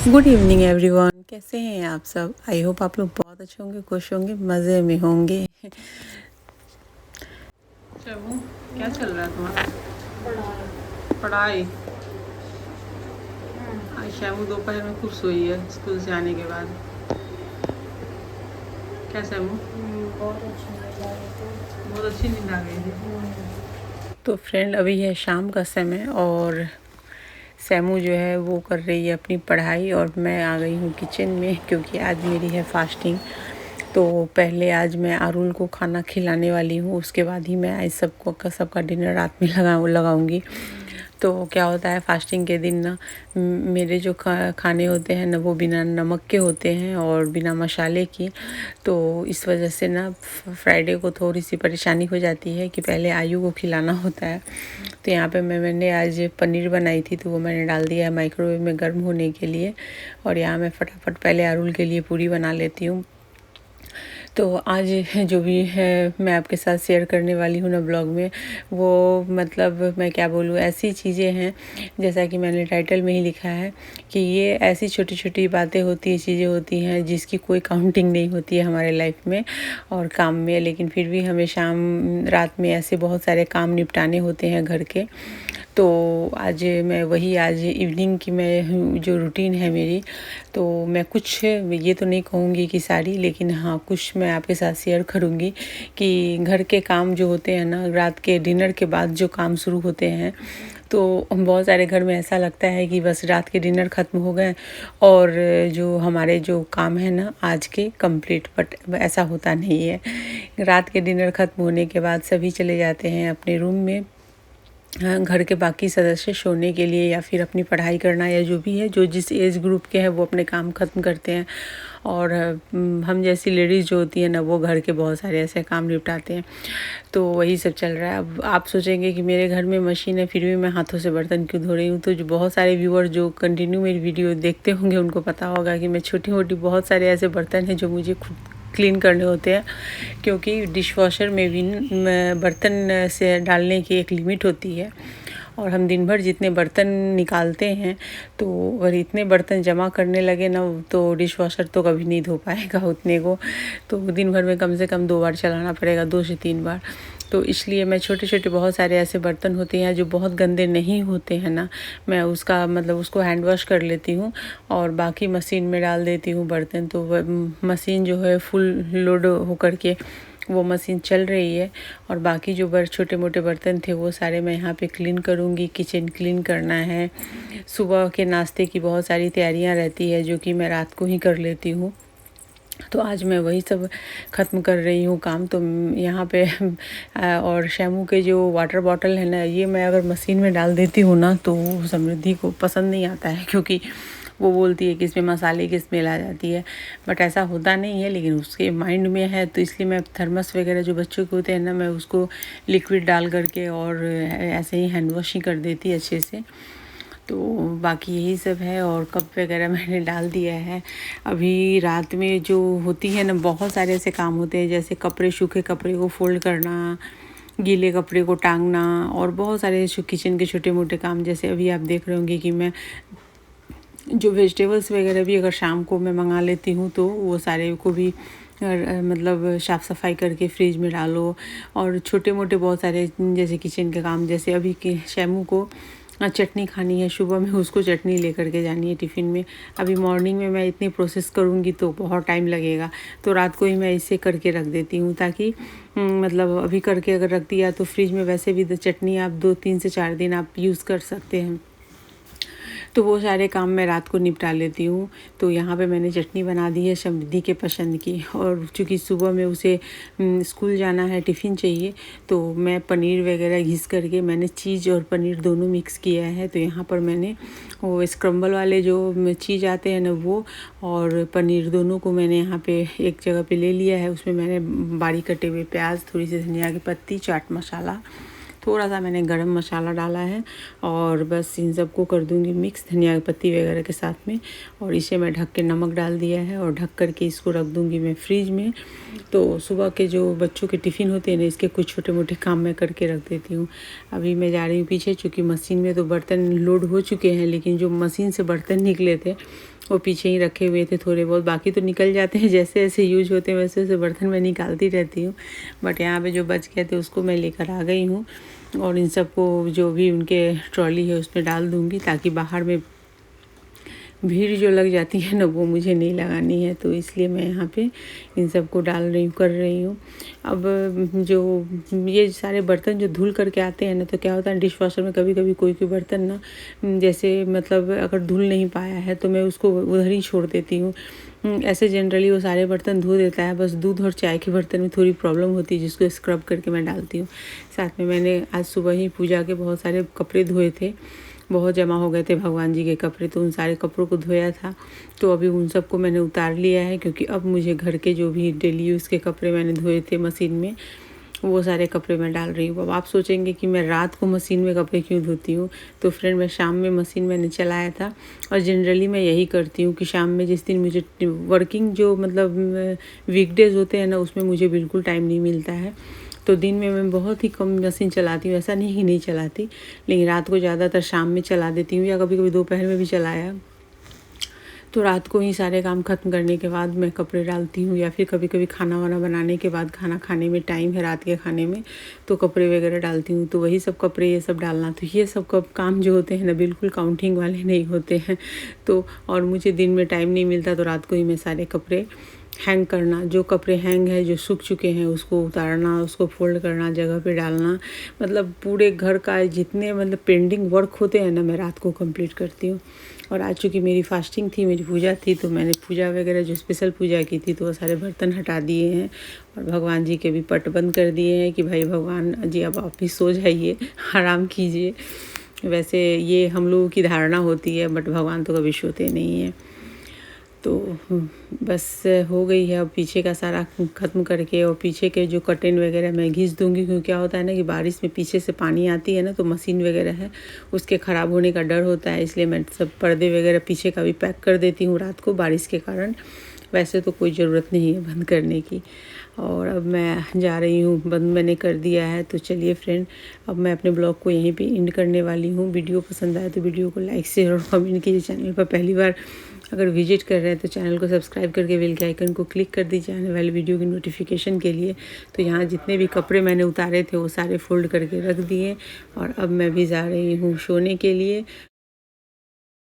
Good evening everyone, कैसे हैं आप सब। आई होप आप लोग बहुत अच्छे होंगे, खुश होंगे, मज़े में होंगे। चलो, क्या चल रहा है तुम्हारा? पढ़ाई। आज शैमू दोपहर में खूब सोई है स्कूल से आने के बाद। क्या शैमू? बहुत अच्छी नींद आ गई थी। तो फ्रेंड, अभी है शाम का समय और सैमू जो है वो कर रही है अपनी पढ़ाई और मैं आ गई हूँ किचन में, क्योंकि आज मेरी है फास्टिंग। तो पहले आज मैं आरुल को खाना खिलाने वाली हूँ, उसके बाद ही मैं आज सबका डिनर रात में लगाऊंगी। तो क्या होता है फास्टिंग के दिन ना, मेरे जो खाने होते हैं ना वो बिना नमक के होते हैं और बिना मसाले की। तो इस वजह से ना फ्राइडे को थोड़ी सी परेशानी हो जाती है कि पहले आयु को खिलाना होता है। तो यहाँ पे मैंने आज पनीर बनाई थी, तो वो मैंने डाल दिया है माइक्रोवेव में गर्म होने के लिए। और यहाँ मैं फटाफट पहले आरुल के लिए पूरी बना लेती हूँ। तो आज जो भी है मैं आपके साथ शेयर करने वाली हूँ ना ब्लॉग में, वो मतलब मैं क्या बोलूँ, ऐसी चीज़ें हैं जैसा कि मैंने टाइटल में ही लिखा है कि ये ऐसी छोटी छोटी बातें होती हैं, चीज़ें होती हैं जिसकी कोई काउंटिंग नहीं होती है हमारे लाइफ में और काम में, लेकिन फिर भी हमें शाम रात में ऐसे बहुत सारे काम निपटाने होते हैं घर के। तो आज इवनिंग की मैं जो रूटीन है मेरी, तो मैं कुछ ये तो नहीं कहूँगी कि सारी, लेकिन हाँ कुछ मैं आपके साथ शेयर करूँगी कि घर के काम जो होते हैं ना, रात के डिनर के बाद जो काम शुरू होते हैं, तो बहुत सारे घर में ऐसा लगता है कि बस रात के डिनर ख़त्म हो गए और जो हमारे जो काम है ना आज के कंप्लीट, बट ऐसा होता नहीं है। रात के डिनर ख़त्म होने के बाद सभी चले जाते हैं अपने रूम में, घर के बाकी सदस्य सोने के लिए या फिर अपनी पढ़ाई करना, या जो भी है जो जिस एज ग्रुप के हैं वो अपने काम ख़त्म करते हैं। और हम जैसी लेडीज़ जो होती हैं ना वो घर के बहुत सारे ऐसे काम निपटाते हैं। तो वही सब चल रहा है। अब आप सोचेंगे कि मेरे घर में मशीन है फिर भी मैं हाथों से बर्तन क्यों धो रही हूँ। तो जो बहुत सारे व्यूअर जो कंटिन्यू मेरी वीडियो देखते होंगे उनको पता होगा कि मैं छोटी मोटी बहुत सारे ऐसे बर्तन हैं जो मुझे खुद क्लीन करने होते हैं, क्योंकि डिशवॉशर में भी बर्तन से डालने की एक लिमिट होती है और हम दिन भर जितने बर्तन निकालते हैं, तो अगर इतने बर्तन जमा करने लगे ना तो डिशवॉशर तो कभी नहीं धो पाएगा उतने को। तो दिन भर में कम से कम 2 बार चलाना पड़ेगा, 2 से 3 बार। तो इसलिए मैं छोटे छोटे बहुत सारे ऐसे बर्तन होते हैं जो बहुत गंदे नहीं होते हैं ना, मैं उसको हैंड वॉश कर लेती हूँ और बाकी मशीन में डाल देती हूँ बर्तन। तो मशीन जो है फुल लोड होकर के वो मशीन चल रही है और बाकी जो छोटे मोटे बर्तन थे वो सारे मैं यहाँ पे क्लीन करूँगी। किचन क्लीन करना है, सुबह के नाश्ते की बहुत सारी तैयारियाँ रहती है जो कि मैं रात को ही कर लेती हूँ। तो आज मैं वही सब ख़त्म कर रही हूँ काम। तो यहाँ पे और शैमू के जो वाटर बॉटल है ना, ये मैं अगर मशीन में डाल देती हूँ ना तो समृद्धि को पसंद नहीं आता है, क्योंकि वो बोलती है कि इसमें मसाले की स्मेल आ जाती है। बट ऐसा होता नहीं है, लेकिन उसके माइंड में है। तो इसलिए मैं थर्मस वगैरह जो बच्चों के होते हैं ना, मैं उसको लिक्विड डाल करके और ऐसे ही हैंड वॉश ही कर देती है अच्छे से। तो बाकी यही सब है और कप वगैरह मैंने डाल दिया है। अभी रात में जो होती है ना, बहुत सारे ऐसे काम होते हैं जैसे कपड़े, सूखे कपड़े को फोल्ड करना, गीले कपड़े को टांगना और बहुत सारे किचन के छोटे मोटे काम। जैसे अभी आप देख रहे होंगे कि मैं जो वेजिटेबल्स वगैरह भी अगर शाम को मैं मंगा लेती हूँ तो वो सारे को भी मतलब साफ़ सफाई करके फ्रिज में डालो। और छोटे मोटे बहुत सारे जैसे किचन के काम, जैसे अभी के शैमू को चटनी खानी है, सुबह में उसको चटनी लेकर के जानी है टिफ़िन में। अभी मॉर्निंग में मैं इतनी प्रोसेस करूँगी तो बहुत टाइम लगेगा, तो रात को ही मैं इसे करके रख देती हूँ ताकि मतलब अभी करके अगर रख दिया तो फ्रिज में वैसे भी चटनी आप 2-3 से 4 दिन आप यूज़ कर सकते हैं। तो वो सारे काम मैं रात को निपटा लेती हूँ। तो यहाँ पे मैंने चटनी बना दी है समृद्धि के पसंद की, और चूँकि सुबह में उसे स्कूल जाना है, टिफ़िन चाहिए, तो मैं पनीर वगैरह घिस करके मैंने चीज़ और पनीर दोनों मिक्स किया है। तो यहाँ पर मैंने वो स्क्रम्बल वाले जो चीज़ आते हैं ना वो और पनीर दोनों को मैंने यहाँ पे एक जगह पे ले लिया है। उसमें मैंने बारीक कटे हुए प्याज, थोड़ी सी धनिया की पत्ती, चाट मसाला, थोड़ा सा मैंने गरम मसाला डाला है और बस इन सबको कर दूंगी मिक्स धनिया की पत्ती वगैरह के साथ में। और इसे मैं ढक के नमक डाल दिया है और ढक कर के इसको रख दूंगी मैं फ्रिज में। तो सुबह के जो बच्चों के टिफ़िन होते हैं ना, इसके कुछ छोटे मोटे काम मैं करके रख देती हूँ। अभी मैं जा रही हूँ पीछे, चूँकि मशीन में तो बर्तन लोड हो चुके हैं, लेकिन जो मशीन से बर्तन निकले थे वो पीछे ही रखे हुए थे थोड़े बहुत, बाकी तो निकल जाते हैं, जैसे जैसे यूज होते हैं वैसे वैसे बर्तन मैं निकालती रहती हूँ। बट यहाँ पे जो बच गए थे उसको मैं लेकर आ गई हूँ और इन सबको जो भी उनके ट्रॉली है उसमें डाल दूँगी, ताकि बाहर में भीड़ जो लग जाती है ना वो मुझे नहीं लगानी है। तो इसलिए मैं यहाँ पे इन सबको डाल रही हूँ, कर रही हूँ। अब जो ये सारे बर्तन जो धुल करके आते हैं ना, तो क्या होता है डिश वॉशर में कभी कभी कोई कोई बर्तन ना जैसे मतलब अगर धुल नहीं पाया है तो मैं उसको उधर ही छोड़ देती हूँ। ऐसे जनरली वो सारे बर्तन धो देता है, बस दूध और चाय के बर्तन में थोड़ी प्रॉब्लम होती है जिसको स्क्रब करके मैं डालती हूँ। साथ में मैंने आज सुबह ही पूजा के बहुत सारे कपड़े धोए थे, बहुत जमा हो गए थे भगवान जी के कपड़े, तो उन सारे कपड़ों को धोया था। तो अभी उन सबको मैंने उतार लिया है, क्योंकि अब मुझे घर के जो भी डेली यूज़ के कपड़े मैंने धोए थे मशीन में, वो सारे कपड़े मैं डाल रही हूँ। अब आप सोचेंगे कि मैं रात को मशीन में कपड़े क्यों धोती हूँ, तो फ्रेंड मैं शाम में मशीन मैंने चलाया था, और जनरली मैं यही करती हूँ कि शाम में जिस दिन मुझे वर्किंग जो मतलब वीकडेज़ होते हैं ना उसमें मुझे बिल्कुल टाइम नहीं मिलता है, तो दिन में मैं बहुत ही कम मशीन चलाती हूँ। ऐसा नहीं कि नहीं चलाती, लेकिन रात को ज़्यादातर शाम में चला देती हूँ, या कभी कभी दोपहर में भी चलाया तो रात को ही सारे काम ख़त्म करने के बाद मैं कपड़े डालती हूँ, या फिर कभी कभी खाना वाना बनाने के बाद, खाना खाने में टाइम है रात के खाने में, तो कपड़े वगैरह डालती हूँ। तो वही सब कपड़े ये सब डालना, तो ये सब काम जो होते हैं ना बिल्कुल काउंटिंग वाले नहीं होते हैं। तो और मुझे दिन में टाइम नहीं मिलता, तो रात को ही मैं सारे कपड़े हैंग करना, जो कपड़े हैंग है जो सूख चुके हैं उसको उतारना, उसको फोल्ड करना, जगह पे डालना, मतलब पूरे घर का जितने मतलब पेंडिंग वर्क होते हैं ना मैं रात को कंप्लीट करती हूँ। और आज चूँकि मेरी फास्टिंग थी, मेरी पूजा थी, तो मैंने पूजा वगैरह जो स्पेशल पूजा की थी तो वो सारे बर्तन हटा दिए हैं, और भगवान जी के भी पट बंद कर दिए हैं कि भाई भगवान जी अब आप भी सो जाइए, आराम कीजिए। वैसे ये हम लोगों की धारणा होती है, बट भगवान तो कभी सोते नहीं हैं। तो बस हो गई है, अब पीछे का सारा ख़त्म करके, और पीछे के जो कर्टेन वगैरह मैं घिस दूँगी, क्योंकि क्या होता है ना कि बारिश में पीछे से पानी आती है ना, तो मशीन वगैरह है उसके ख़राब होने का डर होता है, इसलिए मैं सब पर्दे वगैरह पीछे का भी पैक कर देती हूँ रात को बारिश के कारण। वैसे तो कोई ज़रूरत नहीं है बंद करने की। और अब मैं जा रही हूँ, बंद मैंने कर दिया है। तो चलिए फ्रेंड, अब मैं अपने ब्लॉग को यहीं पे एंड करने वाली हूँ। वीडियो पसंद आए तो वीडियो को लाइक शेयर और कमेंट कीजिए। चैनल पर पहली बार अगर विजिट कर रहे हैं तो चैनल को सब्सक्राइब करके बेल के आइकन को क्लिक कर दीजिए आने वाली वीडियो की नोटिफिकेशन के लिए। तो यहाँ जितने भी कपड़े मैंने उतारे थे वो सारे फोल्ड करके रख दिए, और अब मैं भी जा रही हूँ सोने के लिए।